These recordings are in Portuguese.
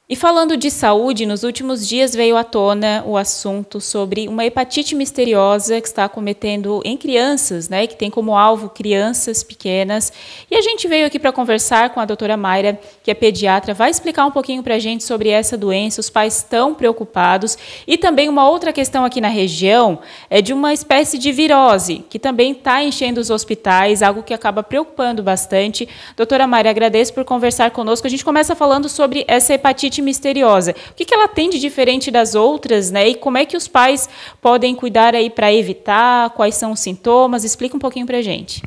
E falando de saúde, nos últimos dias veio à tona o assunto sobre uma hepatite misteriosa que está acometendo em crianças, né, que tem como alvo crianças pequenas. E a gente veio aqui para conversar com a doutora Mayra, que é pediatra, vai explicar um pouquinho para a gente sobre essa doença, os pais estão preocupados. E também uma outra questão aqui na região é de uma espécie de virose, que também está enchendo os hospitais, algo que acaba preocupando bastante. Doutora Mayra, agradeço por conversar conosco. A gente começa falando sobre essa hepatite misteriosa. O que ela tem de diferente das outras, né? E como é que os pais podem cuidar aí para evitar? Quais são os sintomas? Explica um pouquinho para a gente.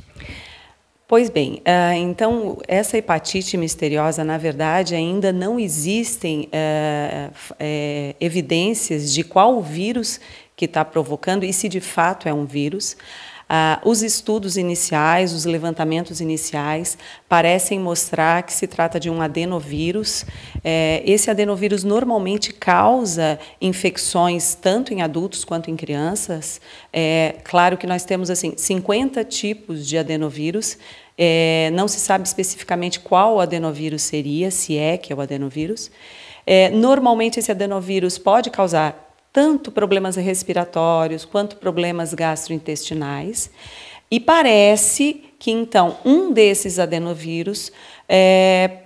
Pois bem, então essa hepatite misteriosa, na verdade, ainda não existem evidências de qual vírus que está provocando e se de fato é um vírus. Os estudos iniciais, os levantamentos iniciais, parecem mostrar que se trata de um adenovírus. Esse adenovírus normalmente causa infecções tanto em adultos quanto em crianças. Claro que nós temos assim 50 tipos de adenovírus. Não se sabe especificamente qual adenovírus seria, se é que é o adenovírus. Normalmente esse adenovírus pode causar tanto problemas respiratórios quanto problemas gastrointestinais. E parece que, então, um desses adenovírus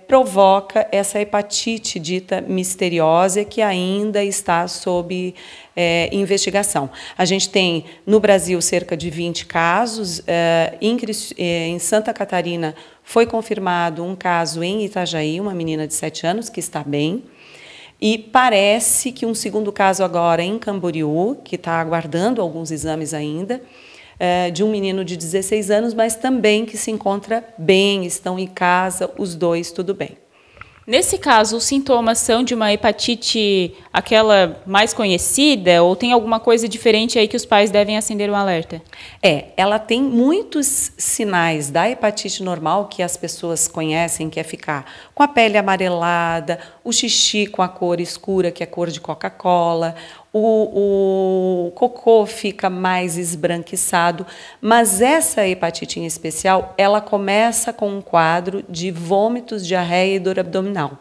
provoca essa hepatite dita misteriosa que ainda está sob investigação. A gente tem, no Brasil, cerca de 20 casos. Em Santa Catarina foi confirmado um caso em Itajaí, uma menina de 7 anos que está bem. E parece que um segundo caso agora em Camboriú, que está aguardando alguns exames ainda, de um menino de 16 anos, mas também que se encontra bem, estão em casa, os dois tudo bem. Nesse caso, os sintomas são de uma hepatite, aquela mais conhecida, ou tem alguma coisa diferente aí que os pais devem acender um alerta? Ela tem muitos sinais da hepatite normal que as pessoas conhecem, que é ficar com a pele amarelada, o xixi com a cor escura, que é cor de Coca-Cola, o cocô fica mais esbranquiçado, mas essa hepatite em especial, ela começa com um quadro de vômitos, diarreia e dor abdominal.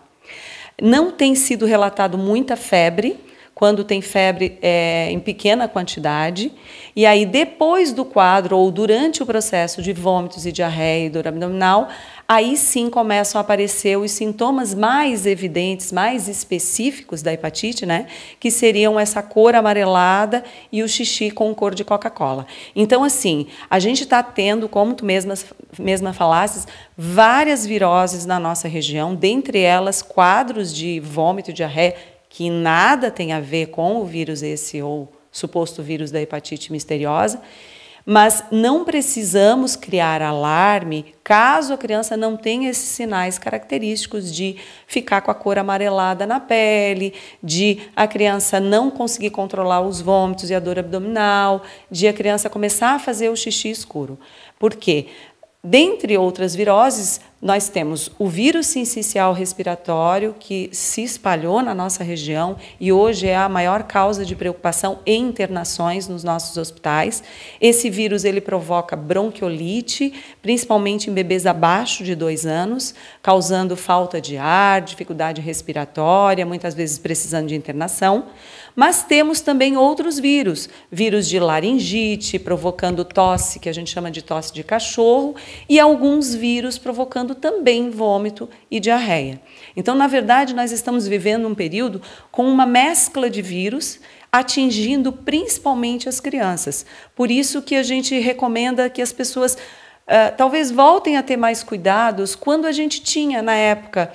Não tem sido relatado muita febre. Quando tem febre em pequena quantidade, e aí depois do quadro ou durante o processo de vômitos e diarreia e dor abdominal, aí sim começam a aparecer os sintomas mais evidentes, mais específicos da hepatite, né? Que seriam essa cor amarelada e o xixi com cor de Coca-Cola. Então, assim, a gente está tendo, como tu mesma falasses, várias viroses na nossa região, dentre elas quadros de vômito e diarreia, que nada tem a ver com o vírus esse ou suposto vírus da hepatite misteriosa, mas não precisamos criar alarme caso a criança não tenha esses sinais característicos de ficar com a cor amarelada na pele, de a criança não conseguir controlar os vômitos e a dor abdominal, de a criança começar a fazer o xixi escuro. Por quê? Dentre outras viroses, nós temos o vírus sincicial respiratório, que se espalhou na nossa região e hoje é a maior causa de preocupação e internações nos nossos hospitais. Esse vírus ele provoca bronquiolite, principalmente em bebês abaixo de 2 anos, causando falta de ar, dificuldade respiratória, muitas vezes precisando de internação. Mas temos também outros vírus, vírus de laringite, provocando tosse, que a gente chama de tosse de cachorro, e alguns vírus provocando também vômito e diarreia. Então, na verdade, nós estamos vivendo um período com uma mescla de vírus, atingindo principalmente as crianças. Por isso que a gente recomenda que as pessoas talvez voltem a ter mais cuidados quando a gente tinha, na época,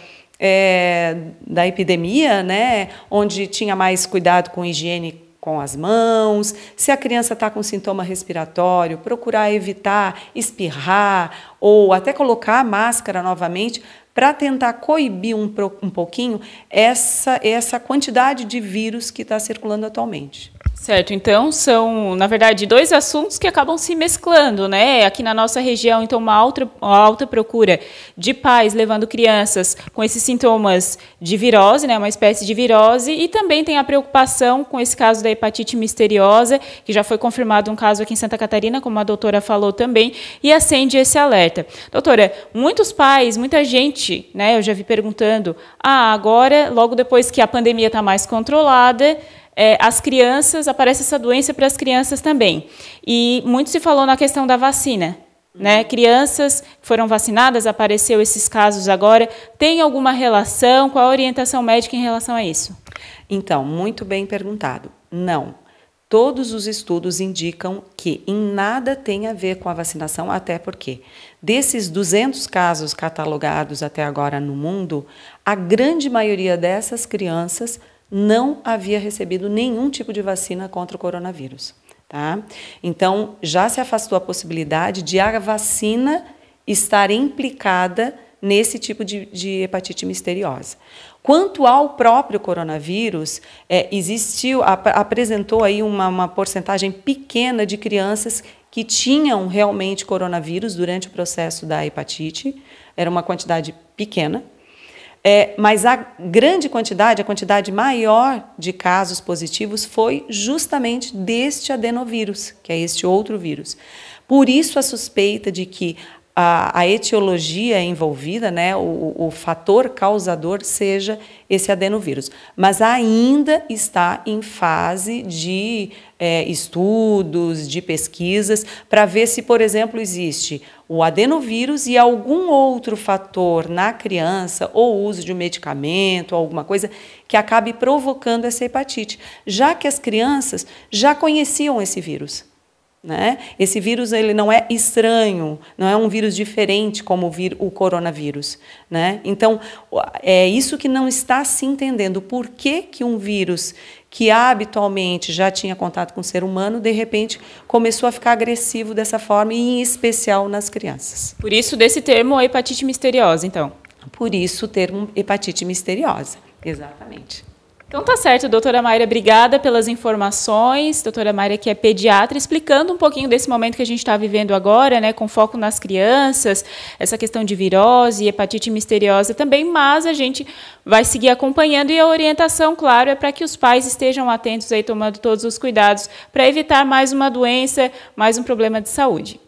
da epidemia, né, onde tinha mais cuidado com higiene com as mãos, se a criança está com sintoma respiratório, procurar evitar espirrar ou até colocar a máscara novamente para tentar coibir um pouquinho essa quantidade de vírus que está circulando atualmente. Certo, então são, na verdade, dois assuntos que acabam se mesclando, né? Aqui na nossa região, então, uma alta procura de pais levando crianças com esses sintomas de virose, né? Uma espécie de virose, e também tem a preocupação com esse caso da hepatite misteriosa, que já foi confirmado um caso aqui em Santa Catarina, como a doutora falou também, e acende esse alerta. Doutora, muitos pais, muita gente, né? Eu já vi perguntando, agora, logo depois que a pandemia está mais controlada, as crianças, aparece essa doença para as crianças também. E muito se falou na questão da vacina, né? Crianças que foram vacinadas, apareceu esses casos agora. Tem alguma relação? Qual a orientação médica em relação a isso? Então, muito bem perguntado. Não. Todos os estudos indicam que em nada tem a ver com a vacinação, até porque desses 200 casos catalogados até agora no mundo, a grande maioria dessas crianças não havia recebido nenhum tipo de vacina contra o coronavírus. Tá? Então, já se afastou a possibilidade de a vacina estar implicada nesse tipo de hepatite misteriosa. Quanto ao próprio coronavírus, apresentou aí uma porcentagem pequena de crianças que tinham realmente coronavírus durante o processo da hepatite, era uma quantidade pequena. Mas a grande quantidade, a quantidade maior de casos positivos foi justamente deste adenovírus, que é este outro vírus. Por isso a suspeita de que a etiologia envolvida, né, o fator causador, seja esse adenovírus. Mas ainda está em fase de estudos, de pesquisas, para ver se, por exemplo, existe o adenovírus e algum outro fator na criança, ou uso de um medicamento, ou alguma coisa, que acabe provocando essa hepatite, já que as crianças já conheciam esse vírus. Né? Esse vírus ele não é estranho, não é um vírus diferente como o coronavírus. Né? Então, é isso que não está se entendendo. Por que um vírus que habitualmente já tinha contato com o ser humano, de repente, começou a ficar agressivo dessa forma, e em especial nas crianças? Por isso, desse termo, hepatite misteriosa, então? Por isso, o termo hepatite misteriosa. Exatamente. Então tá certo, doutora Mayra, obrigada pelas informações. Doutora Mayra, que é pediatra, explicando um pouquinho desse momento que a gente está vivendo agora, né, com foco nas crianças, essa questão de virose e hepatite misteriosa também, mas a gente vai seguir acompanhando, e a orientação, claro, é para que os pais estejam atentos aí, tomando todos os cuidados para evitar mais uma doença, mais um problema de saúde.